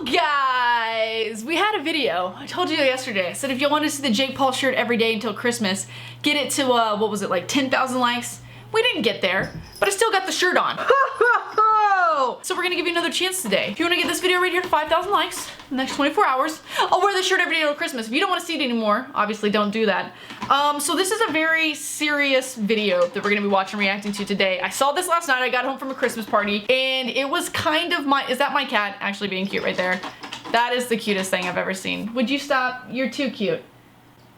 So guys, we had a video. I told you yesterday. I said if you want to see the Jake Paul shirt every day until Christmas, get it to, what was it, like 10,000 likes? We didn't get there, but I still got the shirt on. So we're gonna give you another chance today. If you wanna get this video right here to 5,000 likes in the next 24 hours, I'll wear this shirt every day until Christmas. If you don't wanna see it anymore, obviously don't do that. So this is a very serious video that we're gonna be watching, reacting to today. I saw this last night. I got home from a Christmas party and it was kind of is that my cat actually being cute right there? That is the cutest thing I've ever seen. Would you stop? You're too cute.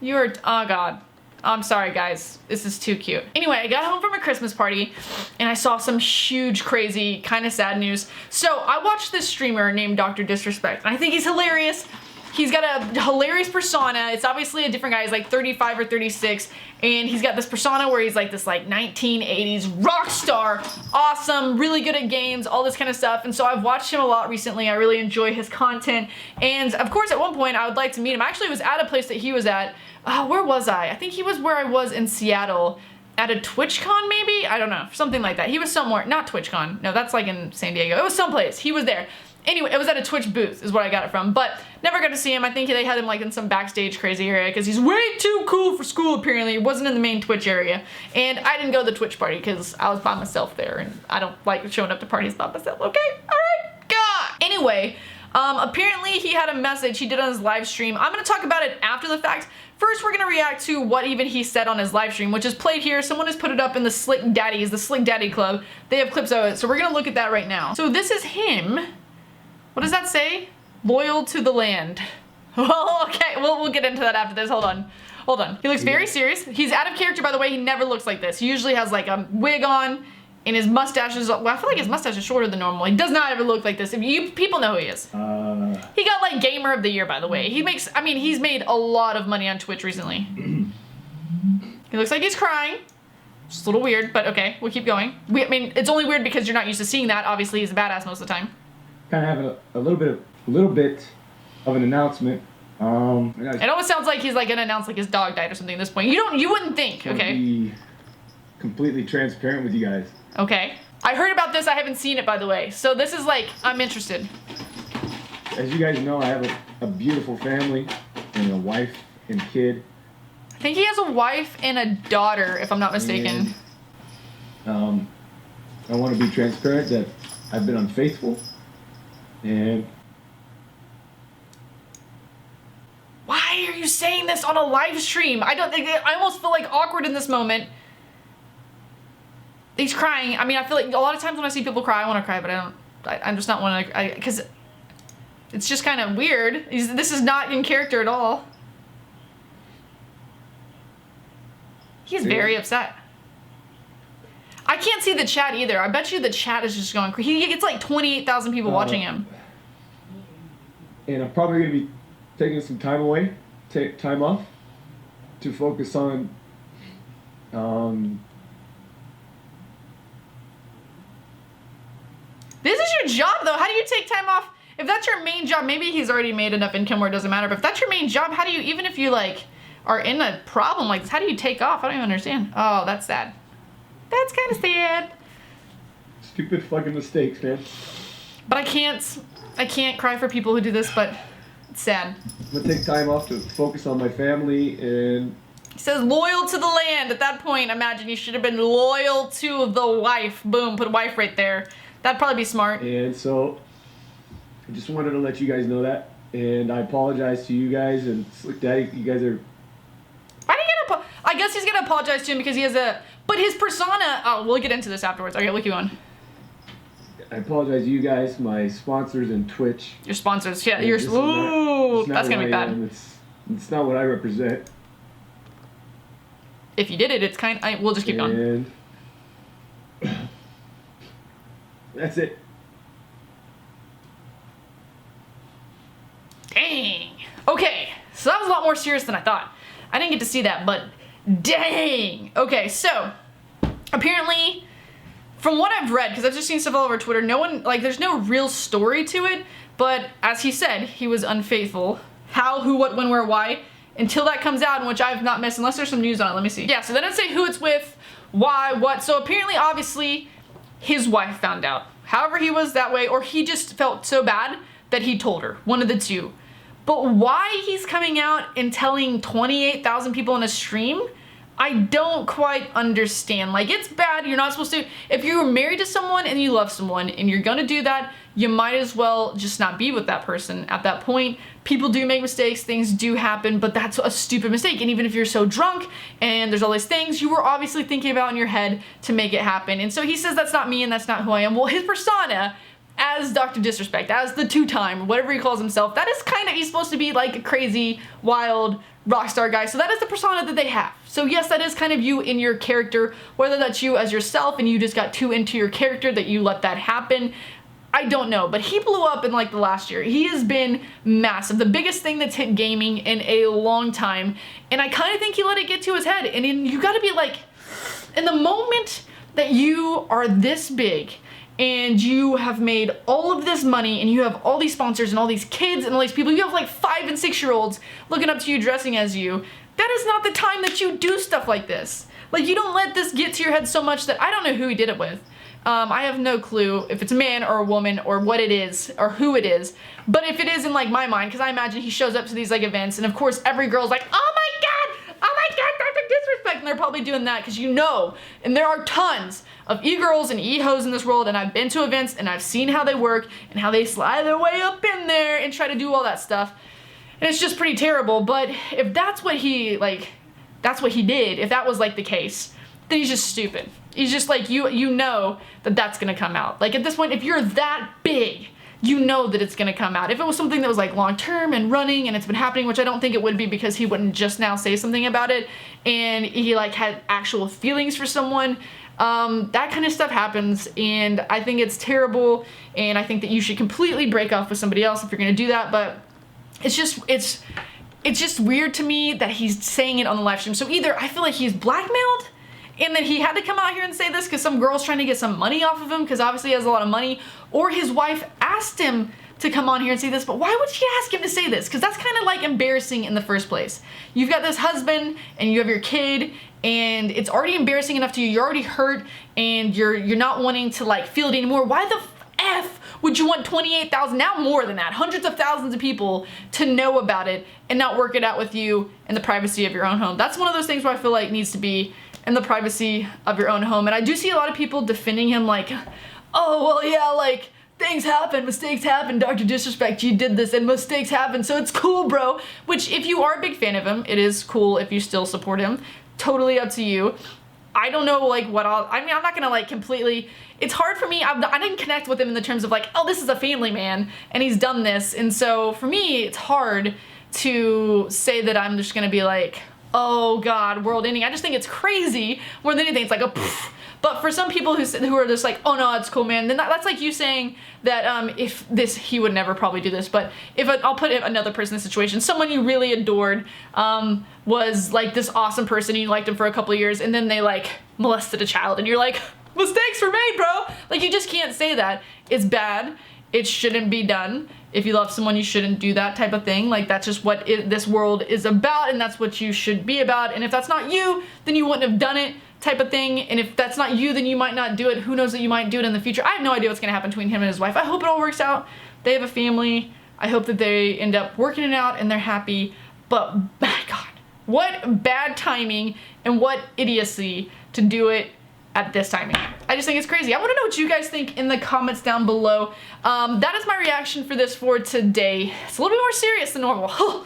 You're, oh God. I'm sorry guys, this is too cute. Anyway, I got home from a Christmas party and I saw some huge, crazy, kind of sad news. So I watched this streamer named Dr. DisRespect and I think he's hilarious. He's got a hilarious persona. It's obviously a different guy. He's like 35 or 36 and he's got this persona where he's like this like 1980s rock star, awesome, really good at games, all this kind of stuff. And so I've watched him a lot recently. I really enjoy his content. And of course at one point I would like to meet him. I actually was at a place that he was at. Where was I? I think he was where I was in Seattle at a TwitchCon maybe? I don't know, something like that. He was somewhere, not TwitchCon. No, that's like in San Diego. It was someplace. He was there. Anyway, it was at a Twitch booth is what I got it from, but never got to see him. I think they had him like in some backstage crazy area because he's way too cool for school apparently. He wasn't in the main Twitch area. And I didn't go to the Twitch party because I was by myself there and I don't like showing up to parties by myself, okay? Alright, God. Anyway, apparently he had a message he did on his live stream. I'm gonna talk about it after the fact. First, we're gonna react to what even he said on his live stream, which is played here. Someone has put it up in the Slick Daddy Club. They have clips of it, so we're gonna look at that right now. So this is him. What does that say? Loyal to the land. Well, okay, we'll get into that after this. Hold on. He looks very serious. He's out of character, by the way. He never looks like this. He usually has like a wig on, and his mustache is, well, I feel like his mustache is shorter than normal. He does not ever look like this. People know who he is. He got like Gamer of the Year, by the way. He's made a lot of money on Twitch recently. He looks like he's crying. Just a little weird, but okay, we'll keep going. I mean, it's only weird because you're not used to seeing that. Obviously, he's a badass most of the time. Kind of have a little bit of an announcement. It almost sounds like he's like gonna announce like his dog died or something at this point. You wouldn't think, okay? Be completely transparent with you guys. Okay. I heard about this. I haven't seen it, by the way. So this is like, I'm interested. As you guys know, I have a beautiful family and a wife and kid. I think he has a wife and a daughter, if I'm not mistaken. And, I want to be transparent that I've been unfaithful. And why are you saying this on a live stream? I almost feel like awkward in this moment. He's crying. I mean, I feel like a lot of times when I see people cry, I want to cry, but I'm just not want to, because it's just kind of weird. This is not in character at all. He's very upset. I can't see the chat either. I bet you the chat is just going crazy. He gets like 28,000 people watching him. And I'm probably going to be taking some time away, take time off to focus on This is your job though. How do you take time off? If that's your main job, maybe he's already made enough income where it doesn't matter, but if that's your main job, how do you, even if you like are in a problem like this, how do you take off? I don't even understand. Oh, that's sad. That's kind of sad. Stupid fucking mistakes, man. But I can't cry for people who do this, but it's sad. I'm gonna take time off to focus on my family and... He says loyal to the land. At that point, imagine you should have been loyal to the wife. Boom, put wife right there. That'd probably be smart. And so, I just wanted to let you guys know that. And I apologize to you guys and Slick Daddy, you guys are... I guess he's gonna apologize to him because he has but his persona, oh, we'll get into this afterwards. Okay, look you on. I apologize to you guys, my sponsors and Twitch. Your sponsors, yeah, ooh, that's gonna be bad. It's not what I represent. If you did it, it's we'll just keep going. That's it. Dang. Okay, so that was a lot more serious than I thought. I didn't get to see that, but dang. Okay, so apparently, from what I've read, because I've just seen stuff all over Twitter, no one, like, there's no real story to it, but as he said, he was unfaithful. How, who, what, when, where, why, until that comes out, in which I've not missed, unless there's some news on it. Let me see. Yeah, so they didn't say who it's with, why, what. So apparently, obviously, his wife found out. However he was that way, or he just felt so bad that he told her, one of the two. But why he's coming out and telling 28,000 people in a stream, I don't quite understand. Like, it's bad. You're not supposed to. If you're married to someone and you love someone and you're gonna do that, you might as well just not be with that person at that point. People do make mistakes, things do happen, but that's a stupid mistake. And even if you're so drunk and there's all these things you were obviously thinking about in your head to make it happen. And so he says that's not me and that's not who I am. Well, his persona as Dr. Disrespect, as the two-time, whatever he calls himself, that is kind of, he's supposed to be like a crazy, wild rock star guy. So that is the persona that they have. So yes, that is kind of you in your character, whether that's you as yourself and you just got too into your character that you let that happen. I don't know, but he blew up in like the last year. He has been massive, the biggest thing that's hit gaming in a long time, and I kind of think he let it get to his head. And you gotta be like, in the moment that you are this big and you have made all of this money and you have all these sponsors and all these kids and all these people, you have like 5 and 6 year olds looking up to you, dressing as you, that is not the time that you do stuff like this. Like, you don't let this get to your head so much that I don't know who he did it with. I have no clue if it's a man or a woman or what it is or who it is. But if it is in like my mind, because I imagine he shows up to these like events and of course every girl's like, oh my god, Dr. Disrespect. And they're probably doing that because you know, and there are tons of e-girls and e-hoes in this world, and I've been to events and I've seen how they work and how they slide their way up in there and try to do all that stuff. And it's just pretty terrible. But if that's what he, like, that's what he did, if that was like the case, then he's just stupid. He's just like, you know that that's gonna come out. Like, at this point, if you're that big, you know that it's gonna come out. If it was something that was like long term and running and it's been happening, which I don't think it would be because he wouldn't just now say something about it, and he like had actual feelings for someone, that kind of stuff happens, and I think it's terrible, and I think that you should completely break off with somebody else if you're gonna do that. But it's just weird to me that he's saying it on the live stream. So either I feel like he's blackmailed and then he had to come out here and say this because some girl's trying to get some money off of him because obviously he has a lot of money, or his wife asked him to come on here and say this. But why would she ask him to say this? Because that's kind of like embarrassing in the first place. You've got this husband and you have your kid, and it's already embarrassing enough to you. You're already hurt and you're not wanting to like feel it anymore. Why the F would you want 28,000, now more than that, hundreds of thousands of people to know about it and not work it out with you in the privacy of your own home? That's one of those things where I feel like it needs to be in the privacy of your own home. And I do see a lot of people defending him like, oh, well, yeah, like, things happen, mistakes happen, Dr. Disrespect, you did this, and mistakes happen, so it's cool, bro. Which, if you are a big fan of him, it is cool if you still support him. Totally up to you. I don't know, like, I'm not gonna, like, completely, it's hard for me, I didn't connect with him in the terms of, like, oh, this is a family man, and he's done this, and so, for me, it's hard to say that I'm just gonna be like, oh god, world ending. I just think it's crazy more than anything. It's like a poof. But for some people who are just like, oh no, it's cool, man, then that's like you saying that if this, he would never probably do this, but if I'll put another person in the situation, someone you really adored was like this awesome person, you liked him for a couple of years, and then they like molested a child, and you're like, mistakes were made, bro. Like, you just can't say that. It's bad. It shouldn't be done. If you love someone, you shouldn't do that type of thing. Like, that's just what this world is about, and that's what you should be about. And if that's not you, then you wouldn't have done it, type of thing. And if that's not you, then you might not do it. Who knows that you might do it in the future. I have no idea what's gonna happen between him and his wife. I hope it all works out. They have a family. I hope that they end up working it out and they're happy. But, my God, what bad timing and what idiocy to do it at this timing. I just think it's crazy. I want to know what you guys think in the comments down below. That is my reaction for this for today. It's a little bit more serious than normal.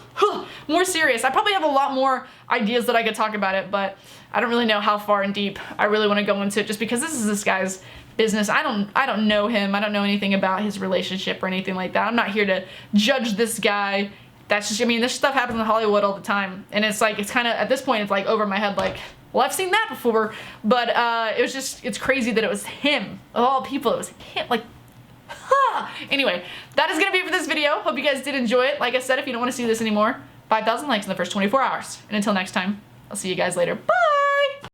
More serious. I probably have a lot more ideas that I could talk about it, but I don't really know how far and deep I really want to go into it, just because this is this guy's business. I don't know him. I don't know anything about his relationship or anything like that. I'm not here to judge this guy. That's just, I mean, this stuff happens in Hollywood all the time, and it's like, it's kind of, at this point, it's like over my head, like, well, I've seen that before, but it was just, it's crazy that it was him. Of all people, it was him, like, Anyway, that is going to be it for this video. Hope you guys did enjoy it. Like I said, if you don't want to see this anymore, 5,000 likes in the first 24 hours. And until next time, I'll see you guys later. Bye!